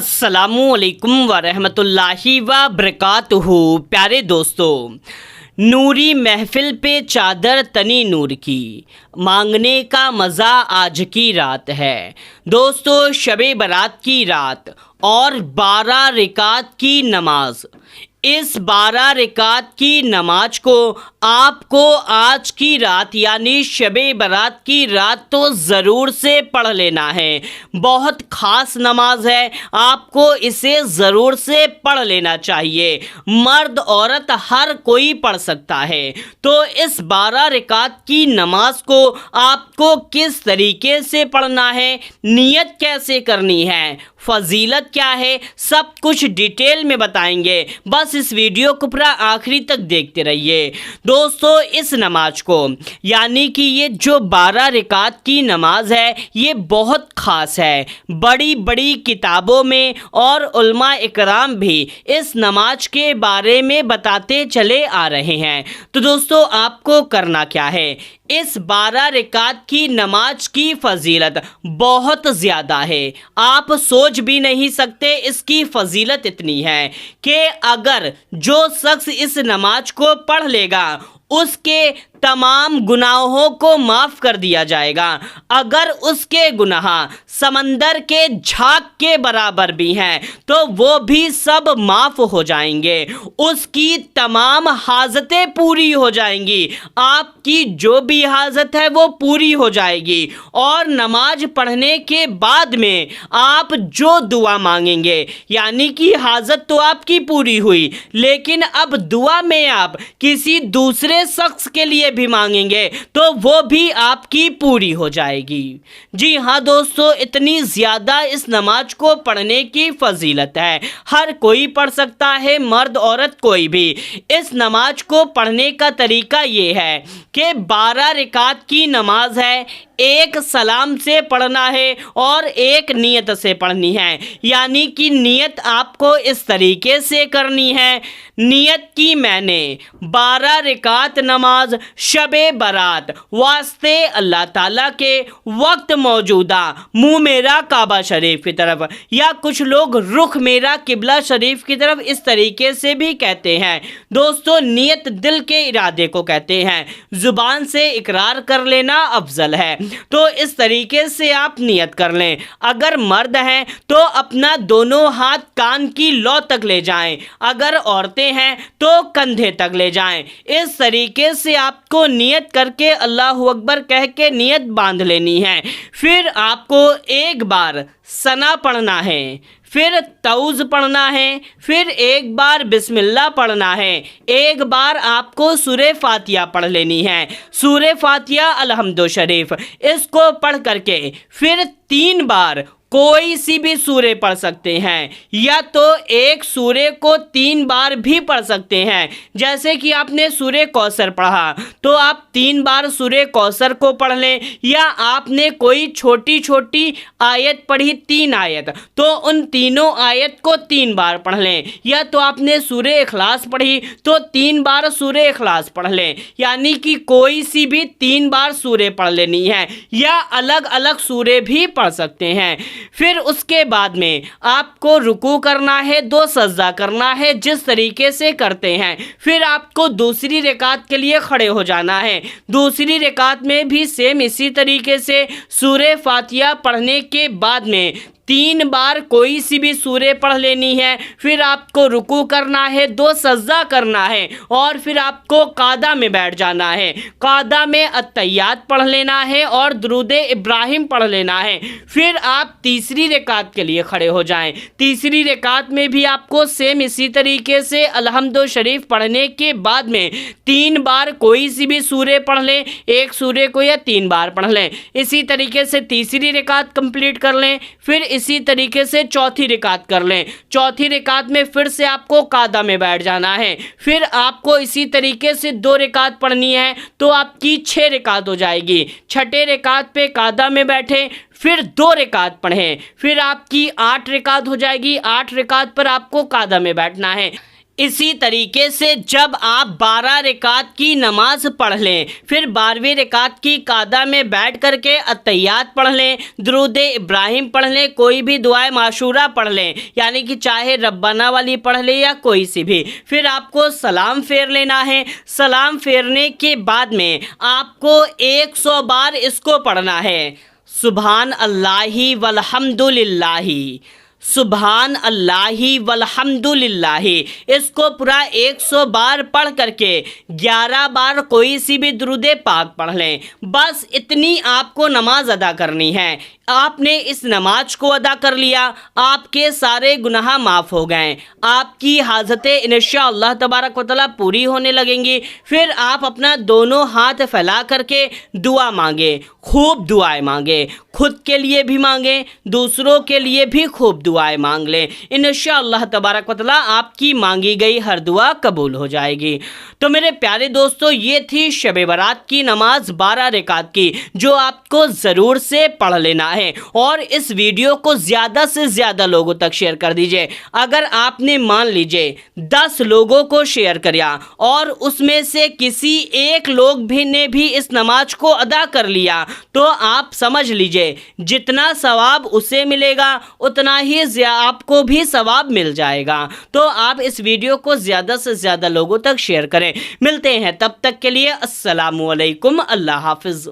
السلام علیکم ورحمۃ اللہ وبرکاتہ۔ پیارے دوستو، نوری محفل پہ چادر تنی نور کی، مانگنے کا مزہ آج کی رات ہے۔ دوستو، شب برات کی رات اور 12 رکعت کی نماز، اس 12 رکعت کی نماز کو آپ کو آج کی رات یعنی شب برات کی رات تو ضرور سے پڑھ لینا ہے۔ بہت خاص نماز ہے، آپ کو اسے ضرور سے پڑھ لینا چاہیے۔ مرد عورت ہر کوئی پڑھ سکتا ہے۔ تو اس 12 رکعت کی نماز کو آپ کو کس طریقے سے پڑھنا ہے، نیت کیسے کرنی ہے، فضیلت کیا ہے، سب کچھ ڈیٹیل میں بتائیں گے۔ بس اس ویڈیو کو پورا آخری تک دیکھتے رہیے۔ دوستو، اس نماز کو یعنی کہ یہ جو 12 رکعت کی نماز ہے، یہ بہت خاص ہے۔ بڑی بڑی کتابوں میں اور علماء اکرام بھی اس نماز کے بارے میں بتاتے چلے آ رہے ہیں۔ تو دوستو، آپ کو کرنا کیا ہے، اس 12 رکعت کی نماز کی فضیلت بہت زیادہ ہے۔ آپ سوچ بھی نہیں سکتے، اس کی فضیلت اتنی ہے کہ اگر جو شخص اس نماز کو پڑھ لے گا، اس کے تمام گناہوں کو معاف کر دیا جائے گا۔ اگر اس کے گناہ سمندر کے جھاگ کے برابر بھی ہیں تو وہ بھی سب معاف ہو جائیں گے۔ اس کی تمام حاجتیں پوری ہو جائیں گی۔ آپ کی جو بھی حاجت ہے وہ پوری ہو جائے گی، اور نماز پڑھنے کے بعد میں آپ جو دعا مانگیں گے، یعنی کہ حاجت تو آپ کی پوری ہوئی، لیکن اب دعا میں آپ کسی دوسرے شخص کے لیے بھی مانگیں گے تو وہ بھی آپ کی پوری ہو جائے گی۔ جی ہاں دوستو، اتنی زیادہ اس نماز کو پڑھنے کی فضیلت ہے۔ ہر کوئی پڑھ سکتا ہے، مرد عورت کوئی بھی۔ اس نماز کو پڑھنے کا طریقہ یہ ہے کہ 12 رکعت کی نماز ہے، ایک سلام سے پڑھنا ہے اور ایک نیت سے پڑھنی ہے۔ یعنی کہ نیت آپ کو اس طریقے سے کرنی ہے، نیت کی میں نے 12 رکعت نماز شب برات واسطے اللہ تعالیٰ کے، وقت موجودہ منہ میرا کعبہ شریف کی طرف، یا کچھ لوگ رخ میرا قبلہ شریف کی طرف، اس طریقے سے بھی کہتے ہیں۔ دوستو، نیت دل کے ارادے کو کہتے ہیں، زبان سے اقرار کر لینا افضل ہے۔ تو اس طریقے سے آپ نیت کر لیں۔ اگر مرد ہیں تو اپنا دونوں ہاتھ کان کی لو تک لے جائیں، اگر عورتیں ہیں تو کندھے تک لے جائیں۔ اس طریقے سے آپ کو نیت کر کے اللہ اکبر کہہ کے نیت باندھ لینی ہے۔ پھر آپ کو ایک بار ثنا پڑھنا ہے، پھر تعوذ پڑھنا ہے، پھر ایک بار بسم اللہ پڑھنا ہے، ایک بار آپ کو سورہ فاتحہ پڑھ لینی ہے، سورہ فاتحہ الحمد شریف، اس کو پڑھ کر کے پھر 3 بار کوئی سی بھی سورہ پڑھ سکتے ہیں، یا تو ایک سورہ کو 3 بار بھی پڑھ سکتے ہیں۔ جیسے کہ آپ نے سورہ کوثر پڑھا تو آپ 3 بار سورہ کوثر کو پڑھ لیں، یا آپ نے کوئی چھوٹی چھوٹی آیت پڑھی 3 آیت تو ان تینوں آیت کو 3 بار پڑھ لیں، یا تو آپ نے سورہ اخلاص پڑھی تو 3 بار سورہ اخلاص پڑھ لیں۔ یعنی کہ کوئی سی بھی 3 بار سورہ پڑھ لینی ہے، یا الگ الگ سورہ بھی پڑھ سکتے ہیں۔ پھر اس کے بعد میں آپ کو رکوع کرنا ہے، 2 سجدہ کرنا ہے، جس طریقے سے کرتے ہیں۔ پھر آپ کو دوسری رکعت کے لیے کھڑے ہو جانا ہے۔ دوسری رکعت میں بھی سیم اسی طریقے سے سورہ فاتحہ پڑھنے کے بعد میں 3 بار کوئی سی بھی سورہ پڑھ لینی ہے۔ پھر آپ کو رکوع کرنا ہے، 2 سجدہ کرنا ہے، اور پھر آپ کو قعدہ میں بیٹھ جانا ہے۔ قعدہ میں التحیات پڑھ لینا ہے اور درود ابراہیم پڑھ لینا ہے۔ پھر آپ تیسری رکعت کے لیے کھڑے ہو جائیں۔ تیسری رکعت میں بھی آپ کو سیم اسی طریقے سے الحمد شریف پڑھنے کے بعد میں 3 بار کوئی سی بھی سورہ پڑھ لیں، ایک سورہ کو یا 3 بار پڑھ لیں۔ اسی طریقے سے تیسری رکعت کمپلیٹ کر لیں، پھر اسی طریقے سے چوتھی رکعت کر لیں۔ چوتھی رکعت میں پھر سے آپ کو قعدہ میں بیٹھ جانا ہے۔ پھر آپ کو اسی طریقے سے 2 رکعت پڑھنی ہے تو آپ کی 6 رکعت ہو جائے گی۔ چھٹے رکعت پہ قعدہ میں بیٹھیں، پھر 2 رکعت پڑھیں، پھر آپ کی 8 رکعت ہو جائے گی۔ 8 رکعت پر آپ کو قعدہ میں بیٹھنا ہے۔ اسی طریقے سے جب آپ 12 رکعت کی نماز پڑھ لیں، پھر 12ویں رکعت کی قعدہ میں بیٹھ کر کے اتحیات پڑھ لیں، درود ابراہیم پڑھ لیں، کوئی بھی دعائے معشورہ پڑھ لیں، یعنی کہ چاہے ربنا والی پڑھ لیں یا کوئی سی بھی، پھر آپ کو سلام پھیر لینا ہے۔ سلام پھیرنے کے بعد میں آپ کو 100 بار اس کو پڑھنا ہے، سبحان اللہ والحمد للہ، سبحان اللہ والحمد للہ۔ اس کو پورا 100 بار پڑھ کر کے 11 بار کوئی سی بھی درود پاک پڑھ لیں۔ بس اتنی آپ کو نماز ادا کرنی ہے۔ آپ نے اس نماز کو ادا کر لیا، آپ کے سارے گناہ معاف ہو گئے، آپ کی حاجتیں انشاءاللہ تبارک و تعالیٰ پوری ہونے لگیں گی۔ پھر آپ اپنا دونوں ہاتھ پھیلا کر کے دعا مانگیں، خوب دعائیں مانگیں، خود کے لیے بھی مانگیں، دوسروں کے لیے بھی خوب دعائیں مانگ لیں۔ انشاءاللہ تبارک و تعالیٰ آپ کی مانگی گئی ہر دعا قبول ہو جائے گی۔ تو میرے پیارے دوستو، یہ تھی شب برات کی نماز 12 رکعت کی، جو آپ کو ضرور سے پڑھ لینا ہے، اور اس ویڈیو کو زیادہ سے زیادہ لوگوں تک شیئر کر دیجئے۔ اگر آپ نے مان لیجئے 10 لوگوں کو شیئر کریا اور اس میں سے کسی ایک لوگ بھی نے بھی اس نماز کو ادا کر لیا، تو آپ سمجھ لیجئے جتنا ثواب اسے ملے گا اتنا ہی آپ کو بھی ثواب مل جائے گا۔ تو آپ اس ویڈیو کو زیادہ سے زیادہ لوگوں تک شیئر کریں۔ ملتے ہیں تب تک کے لیے، السلام علیکم، اللہ حافظ۔